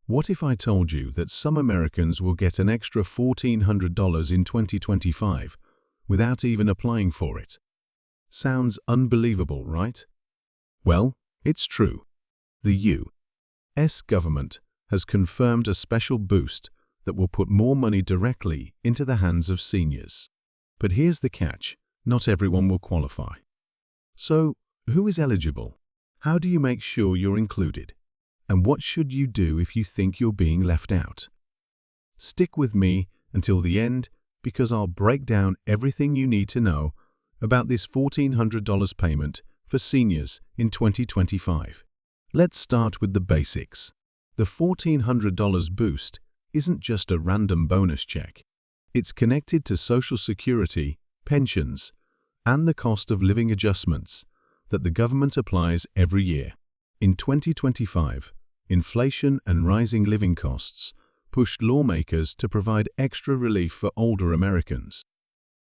What if I told you that some Americans will get an extra $1,400 in 2025 without even applying for it? Sounds unbelievable, right? Well, it's true. The U.S. government has confirmed a special boost that will put more money directly into the hands of seniors. But here's the catch: not everyone will qualify. So, who is eligible? How do you make sure you're included? And what should you do if you think you're being left out? Stick with me until the end, because I'll break down everything you need to know about this $1,400 payment for seniors in 2025. Let's start with the basics. The $1,400 boost isn't just a random bonus check. It's connected to Social Security, pensions, and the cost of living adjustments that the government applies every year. In 2025, inflation and rising living costs pushed lawmakers to provide extra relief for older Americans.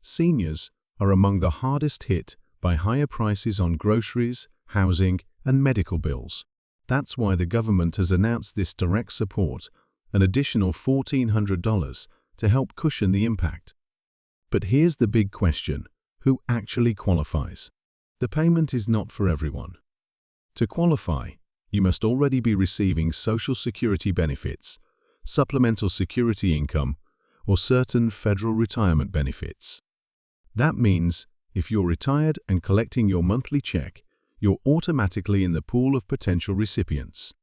Seniors are among the hardest hit by higher prices on groceries, housing, and medical bills. That's why the government has announced this direct support, an additional $1,400 to help cushion the impact. But here's the big question: who actually qualifies? The payment is not for everyone. To qualify, you must already be receiving Social Security benefits, supplemental security income, or certain federal retirement benefits. That means if you're retired and collecting your monthly check, you're automatically in the pool of potential recipients.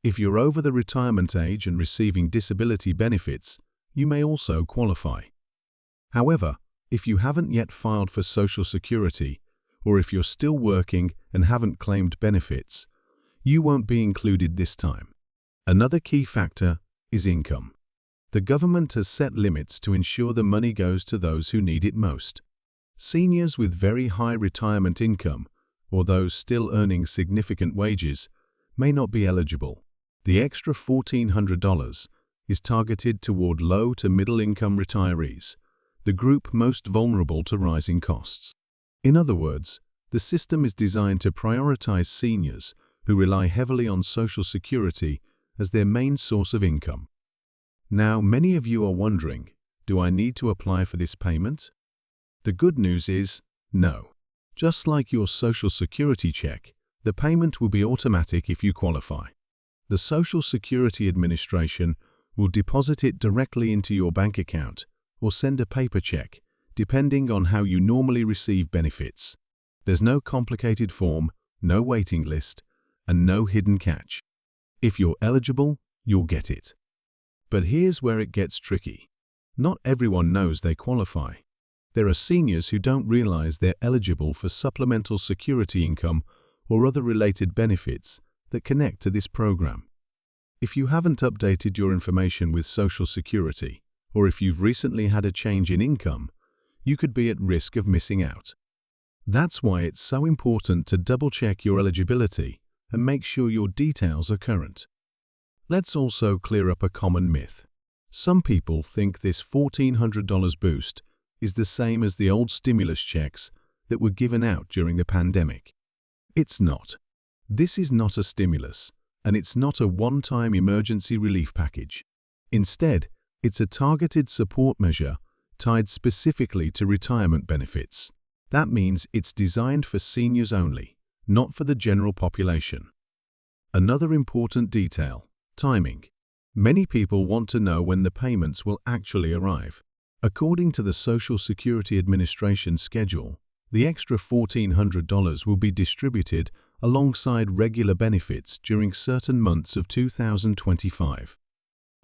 If you're over the retirement age and receiving disability benefits, you may also qualify. However, if you haven't yet filed for Social Security, or if you're still working and haven't claimed benefits, you won't be included this time. Another key factor is income. The government has set limits to ensure the money goes to those who need it most. Seniors with very high retirement income, or those still earning significant wages, may not be eligible. The extra $1,400 is targeted toward low to middle-income retirees, the group most vulnerable to rising costs. In other words, the system is designed to prioritize seniors who rely heavily on Social Security as their main source of income. Now, many of you are wondering, do I need to apply for this payment? The good news is, no. Just like your Social Security check, the payment will be automatic if you qualify. The Social Security Administration will deposit it directly into your bank account or send a paper check, depending on how you normally receive benefits. There's no complicated form, no waiting list, and no hidden catch. If you're eligible, you'll get it. But here's where it gets tricky. Not everyone knows they qualify. There are seniors who don't realize they're eligible for supplemental security income or other related benefits that connect to this program. If you haven't updated your information with Social Security, or if you've recently had a change in income, you could be at risk of missing out. That's why it's so important to double-check your eligibility and make sure your details are current. Let's also clear up a common myth. Some people think this $1,400 boost is the same as the old stimulus checks that were given out during the pandemic. It's not. This is not a stimulus, and it's not a one-time emergency relief package. Instead, it's a targeted support measure tied specifically to retirement benefits. That means it's designed for seniors only, not for the general population. Another important detail: timing. Many people want to know when the payments will actually arrive. According to the Social Security Administration schedule, the extra $1,400 will be distributed alongside regular benefits during certain months of 2025.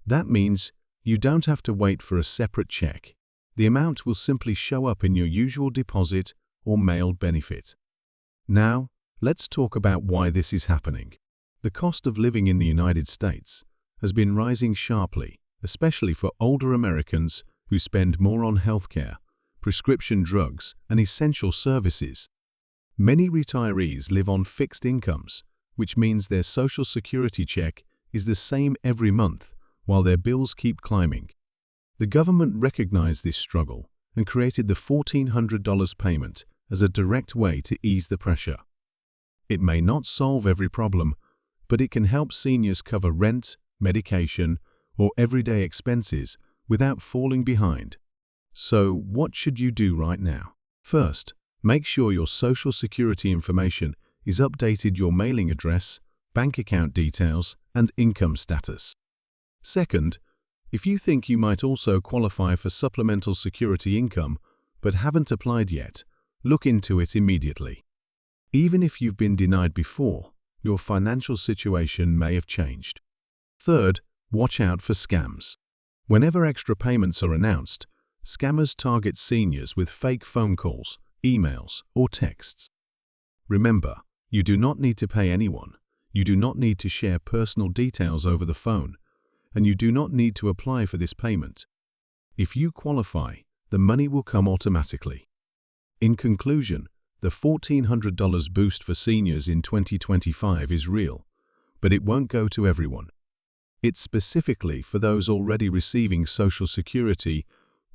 That means you don't have to wait for a separate check. The amount will simply show up in your usual deposit or mailed benefit. Now, let's talk about why this is happening. The cost of living in the United States has been rising sharply, especially for older Americans who spend more on healthcare, prescription drugs, and essential services. Many retirees live on fixed incomes, which means their Social Security check is the same every month while their bills keep climbing. The government recognized this struggle and created the $1,400 payment as a direct way to ease the pressure. It may not solve every problem, but it can help seniors cover rent, medication, or everyday expenses without falling behind. So, what should you do right now? First, make sure your Social Security information is updated, your mailing address, bank account details, and income status. Second, if you think you might also qualify for supplemental security income but haven't applied yet, look into it immediately. Even if you've been denied before, your financial situation may have changed. Third, watch out for scams. Whenever extra payments are announced, scammers target seniors with fake phone calls, emails, or texts. Remember, you do not need to pay anyone, you do not need to share personal details over the phone, and you do not need to apply for this payment. If you qualify, the money will come automatically. In conclusion, the $1,400 boost for seniors in 2025 is real, but it won't go to everyone. It's specifically for those already receiving Social Security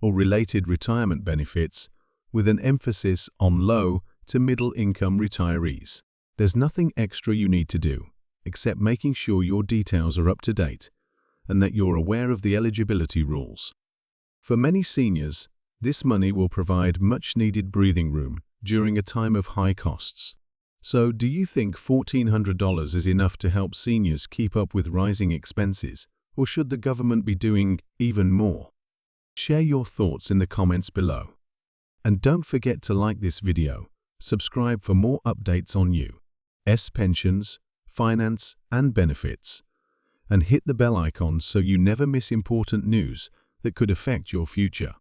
or related retirement benefits, with an emphasis on low to middle-income retirees. There's nothing extra you need to do, except making sure your details are up to date and that you're aware of the eligibility rules. For many seniors, this money will provide much-needed breathing room during a time of high costs. So, do you think $1,400 is enough to help seniors keep up with rising expenses, or should the government be doing even more? Share your thoughts in the comments below. And don't forget to like this video, subscribe for more updates on U.S. pensions, finance, and benefits, and hit the bell icon so you never miss important news that could affect your future.